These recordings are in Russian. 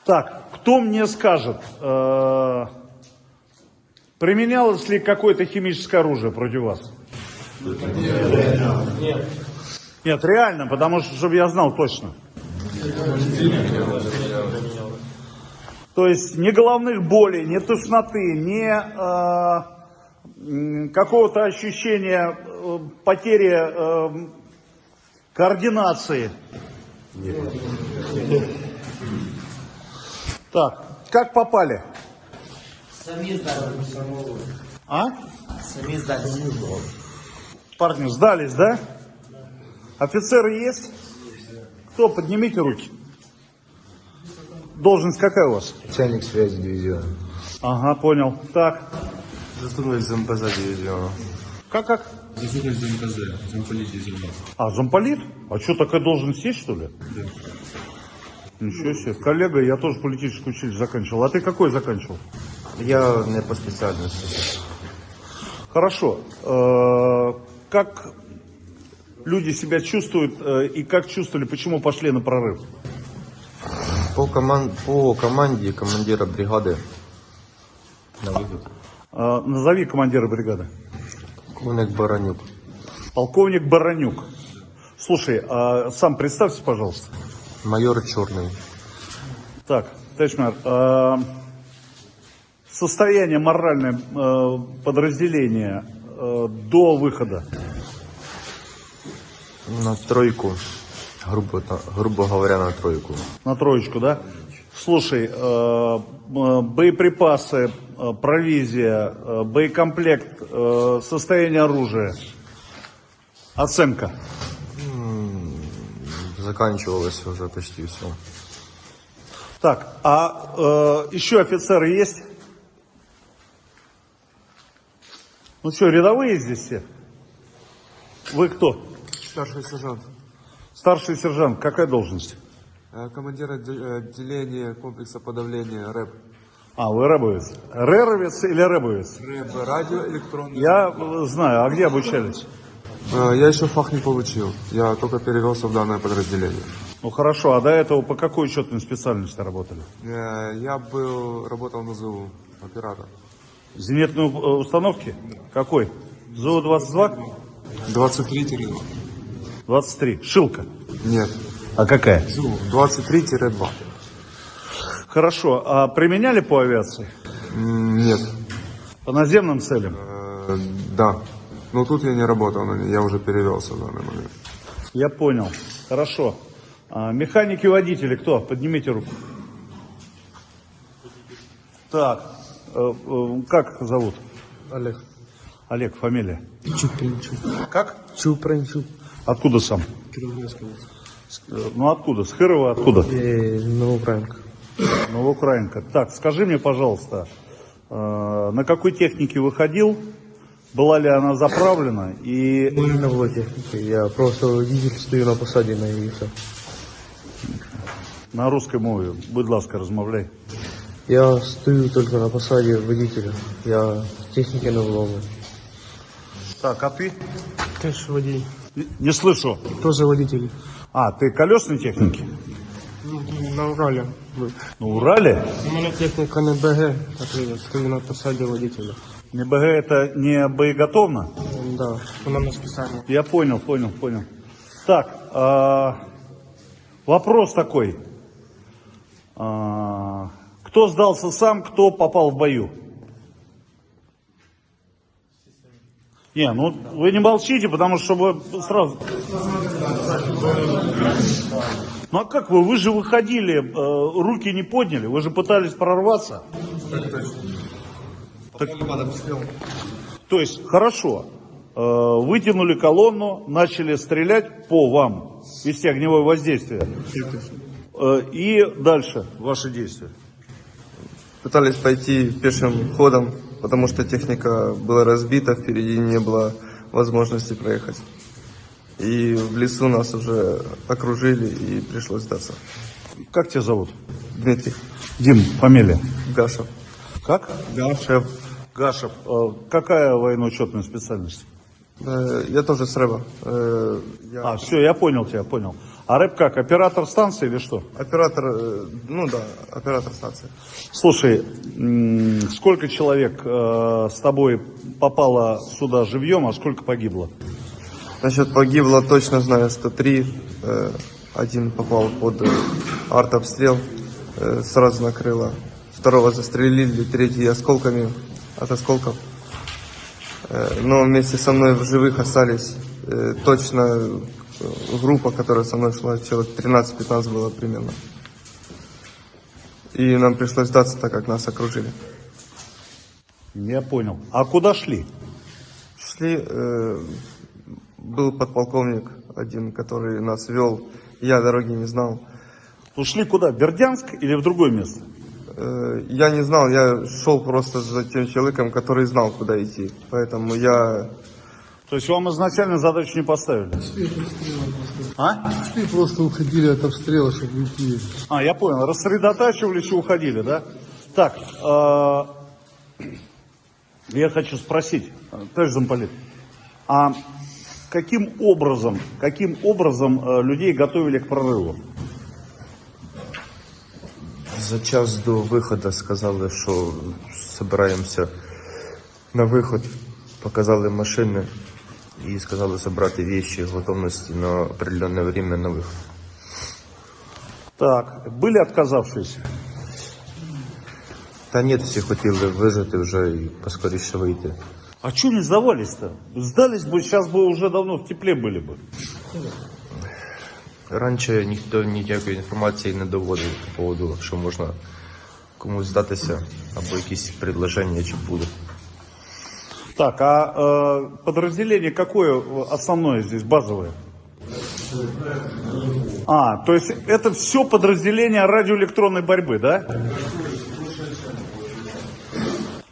Так, кто мне скажет, применялось ли какое-то химическое оружие против вас? Нет. Нет, реально, потому что, чтобы я знал точно. То есть ни головных болей, ни тошноты, ни какого-то ощущения потери координации. Нет. Так, как попали? Сами сдались. А? Сами сдались. Парни, сдались, да? Офицеры есть? Кто? Поднимите руки. Должность какая у вас? Начальник связи дивизиона. Ага, понял. Так. Заступник ЗМПЗ дивизиона. Как? Заступник ЗМПЗ, замполит дивизиона. А, замполит? А что, такая должность есть, что ли? Да. Ничего себе. Коллега, я тоже политическое училище заканчивал. А ты какой заканчивал? Я не по специальности. Хорошо. Как люди себя чувствуют и как чувствовали, почему пошли на прорыв? По команде командира бригады на выход. Назови командира бригады. Полковник Баранюк. Полковник Баранюк. Слушай, а сам представься, пожалуйста. Майор Черный. Так, товарищ майор, состояние моральное подразделения до выхода? На тройку. Грубо говоря, на тройку. На троечку, да? Слушай, боеприпасы, провизия, боекомплект, состояние оружия, оценка? Заканчивалось уже почти все. Так, а еще офицеры есть? Ну что, рядовые здесь все? Вы кто? Старший сержант. Старший сержант, какая должность? Командир отделения комплекса подавления РЭБ. А, вы рэбовец. Рэровец или рэбовец? РЭБ, радиоэлектронный. Я знаю, а где обучались? Я еще фах не получил. Я только перевелся в данное подразделение. Ну хорошо, а до этого по какой учетной специальности работали? Я работал на ЗУ, оператор. Зенитные установки? Какой? ЗУ-22? 23-2. 23. Шилка. Нет, А какая? ЗУ 23-2. Хорошо, а применяли по авиации? Нет. По наземным целям? Да. Но тут я не работал, я уже перевелся в данный момент. Я понял. Хорошо. А механики и водители кто? Поднимите руку. Так, как зовут? Олег. Олег, фамилия? Чупринчук. Как? Чупринчук. Откуда сам? Кировоградская область. Ну откуда? С Хырова откуда? Новоукраинка. Новоукраинка. Так, скажи мне, пожалуйста, на какой технике выходил? Была ли она заправлена? И... Мы на было техники. Я просто водитель, стою на посаді на її. На русской мове, будь ласка, розмовляй. Я стою только на посаді водителя. Я техники не вловлю. Так, а ты? Теж водій. Не слышу. Тоже водитель. А, ты колесной техники? На Уралі. На Урале? У мене техніка не БГ, так я стою на посаді водителя. Не БГ это не боеготовно? Да, вона на спеціально. Я понял. Так, вопрос такой. Кто сдался сам, кто попал в бою? Не, ну вы не молчите, потому что вы сразу... Ну а как вы? Вы же выходили, руки не подняли, вы же пытались прорваться. Так, то есть, хорошо, вытянули колонну, начали стрелять по вам, вести огневое воздействие. И дальше ваши действия. Пытались пойти пешим ходом, потому что техника была разбита, впереди не было возможности проехать. И в лесу нас уже окружили и пришлось сдаться. Как тебя зовут? Дмитрий Дим, фамилия? Гашев. Как? Гашев. Гашев. Какая военно-учетная специальность? Я тоже с РЭБа. Все, я понял тебя, понял. А рэп как, оператор станции или что? Оператор, ну да, оператор станции. Слушай, сколько человек с тобой попало сюда живьем, а сколько погибло? Насчет погибло точно знаю, что 3. Один попал под артобстрел, сразу накрыло. 2 застрелили, 3 осколками от осколков. Но вместе со мной в живых остались точно группа, которая со мной шла, человек 13-15 было примерно. И нам пришлось сдаться, так как нас окружили. Я понял. А куда шли? Шли, был подполковник один, который нас вел, я дороги не знал. Ушли куда? В Бердянск или в другое место? Я не знал, я шел просто за тем человеком, который знал, куда идти. Поэтому я... То есть вам изначально задачу не поставили? А? Шли, просто уходили от обстрела, чтобы уйти. А, я понял. Рассредотачивались и уходили, да? Так, я хочу спросить, товарищ замполит, а каким образом людей готовили к прорыву? За час до виходу сказали, що збираємося на виход, показали машини і сказали зібрати речі, готовності на определенне время на виход. Так, были отказавшиеся? Та ні, всі хотіли вижити вже і поскоріше вийти. А что не сдавались-то? Сдались бы, сейчас бы уже давно в тепле были бы. Раніше ніхто ніякої інформації не доводив по поводу, що можна комусь здатися, або якісь предложення чи буде. Так, а подразделение какое основное здесь, базовое? А, то есть это все подразделение радиоэлектронной борьбы, да?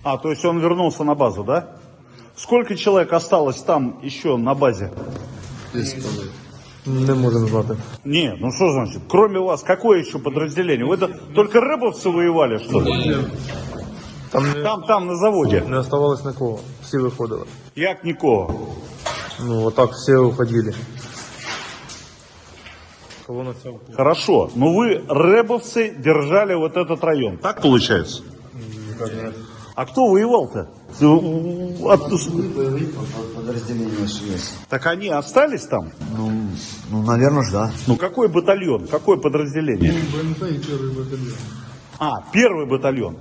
А, то есть он вернулся на базу, да? Сколько человек осталось там еще на базе? Не можем знати. Не, ну что значит, кроме вас, какое еще подразделение? Вы это только рэбовцы воевали, что ли? Там, на заводе. Не оставалось нікого. Всі виходили. Як нікого? Ну, вот так все уходили. Колонна вся уходила. Хорошо, но вы, рэбовцы, держали вот этот район. Так получается? А кто воевал-то? Подразделение есть. Так они остались там? Ну, наверное, ж, да. Ну какой батальон, какое подразделение? БМП и первый батальон. А, первый батальон.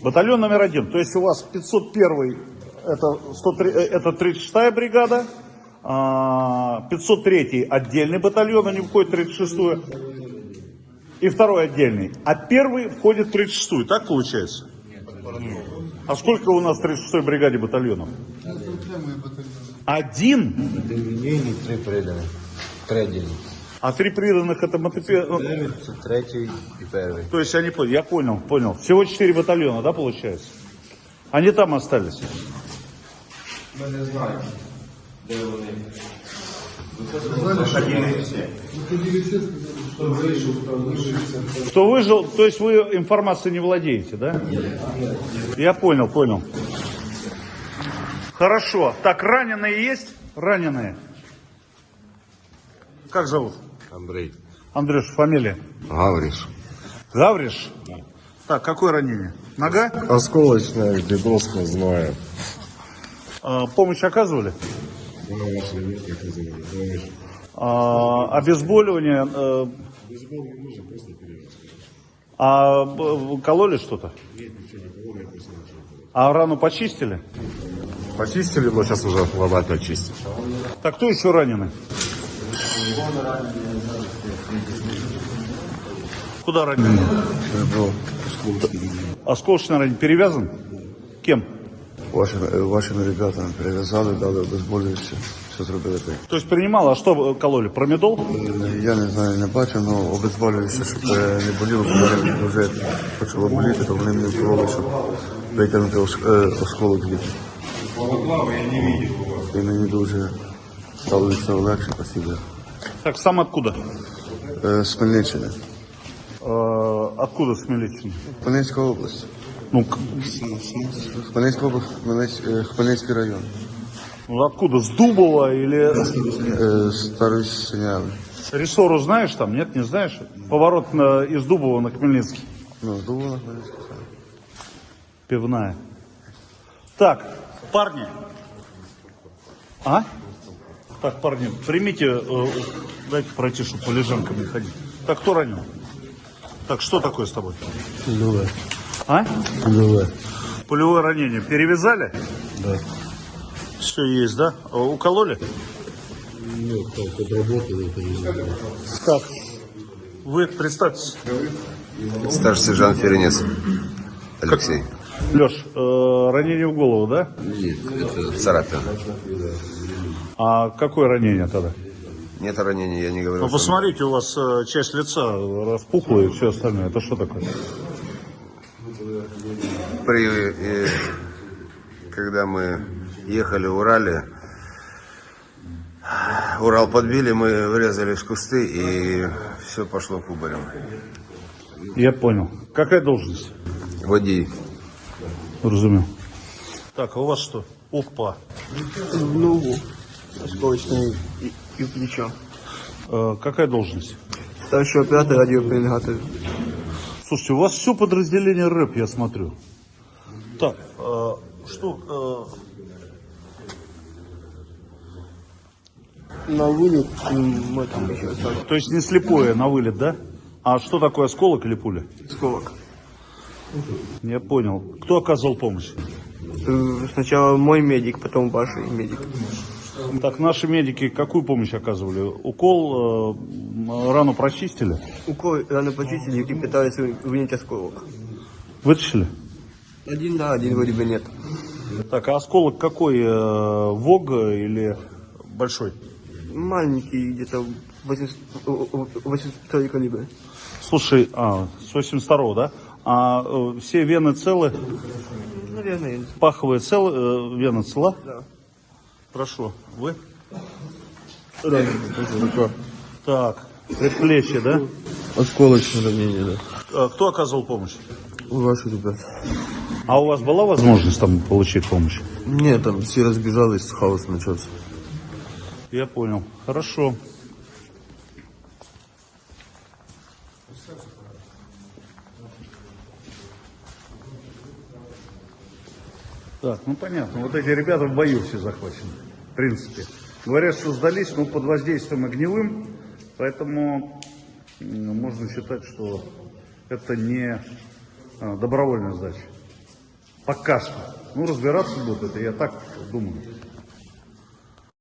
Батальон номер 1. То есть у вас 501 это 36-я бригада, 503 отдельный батальон, они входят в 36-ю, и 2-й отдельный. А 1-й входит в 36-ю, так получается? А сколько у нас в 36-й бригаде батальонов? Один? Лінійні 3 придані. 3 отдельно. А 3 приданных это Це 3 і 1. То есть они, я понял. Всего 4 батальона, да, получается? Они там остались? Ми не знаємо, де вони. Кто выжил, то есть вы информацией не владеете, да? Я понял. Хорошо. Так, раненые есть? Раненые. Как зовут? Андрей. Андрюш, фамилия? Гавриш. Гавриш? Так, какое ранение? Нога? Осколочная, бедос, не знаю. Помощь оказывали? Обезболивание? Кололи что-то? А рану почистили? Почистили, но сейчас уже ломать очистить. Так, кто еще раненый? Куда раненый? Осколочный ранение. Перевязан? Кем? Вашими ребятами перев'язали, дали обезболююче, все зробили так. То есть принимал, а что кололи? Промедол? Я не знаю, не бачив, але обезболююче, щоб не боліло, бо мене вже почало боліти, то вони мені вкололи, щоб витягнути осколок звідти. І мені дуже стало від цього легше, спасибо. Так, сам откуда? З Хмельниччини. Откуда с Меличины? Хмельницька область. Ну, Хмельницька область, Хмельницький район. откуда? С Дубова или... Старої Синяви. Рессору знаешь там? Нет, не знаешь? Поворот из Дубова на Хмельницкий. Ну, думаю, находится. Пивная. Так, парни. А? Так, парни, примите, дайте пройти, чтобы по лежанкам не ходить. Так, кто ранен? Так, что такое с тобой? Пулевая. А? Пулевая. Пулевое ранение. Перевязали? Да. Все есть, да? Укололи? Нет, так отработали, это не знаю. Так. Вы представьтесь. Старший сержант Ференец Алексей. Леш, ранение в голову, да? Нет, это царапина. А какое ранение тогда? Нет ранения, я не говорю. Ну, посмотрите, у вас часть лица распухла и все остальное. Это что такое? Когда мы ехали в Урале, Урал подбили, мы врезались в кусты, и все пошло кубарем. Я понял. Какая должность? Водій. Разумел. Так, а у вас что? Опа. В ногу, осколочную и в плечо. Какая должность? Старший оператор радиопеленгатор. Слушайте, у вас все подразделение рэп, я смотрю. Так, что... На вылет То есть не слепое на вылет, да? А что такое, осколок или пуля? осколок. Я понял. Кто оказывал помощь? Сначала мой медик, потом ваш медик. Так, наши медики какую помощь оказывали? Укол, рану прочистили? Укол рано почистили и пытались вынять осколок. Вытащили? Один да, один вроде бы нет. Так, а осколок какой? ВОГ или большой? Маленький, где-то 82 калибра. Слушай, с 82-го, да? А все вены целы? Наверное, Паховая вена цела? да. Хорошо. Вы? Так, предплечье, да? Осколочное ранение, да. Кто оказывал помощь? Ваши ребята. А у вас была возможность там получить помощь? Нет, там все разбежались, хаос начался. Я понял. Хорошо. Так, ну понятно. Вот эти ребята в бою все захвачены. В принципе. Говорят, что сдались, но под воздействием огневым. Поэтому можно считать, что это не добровольная сдача. Пока что. Ну, разбираться будут, это я так думаю.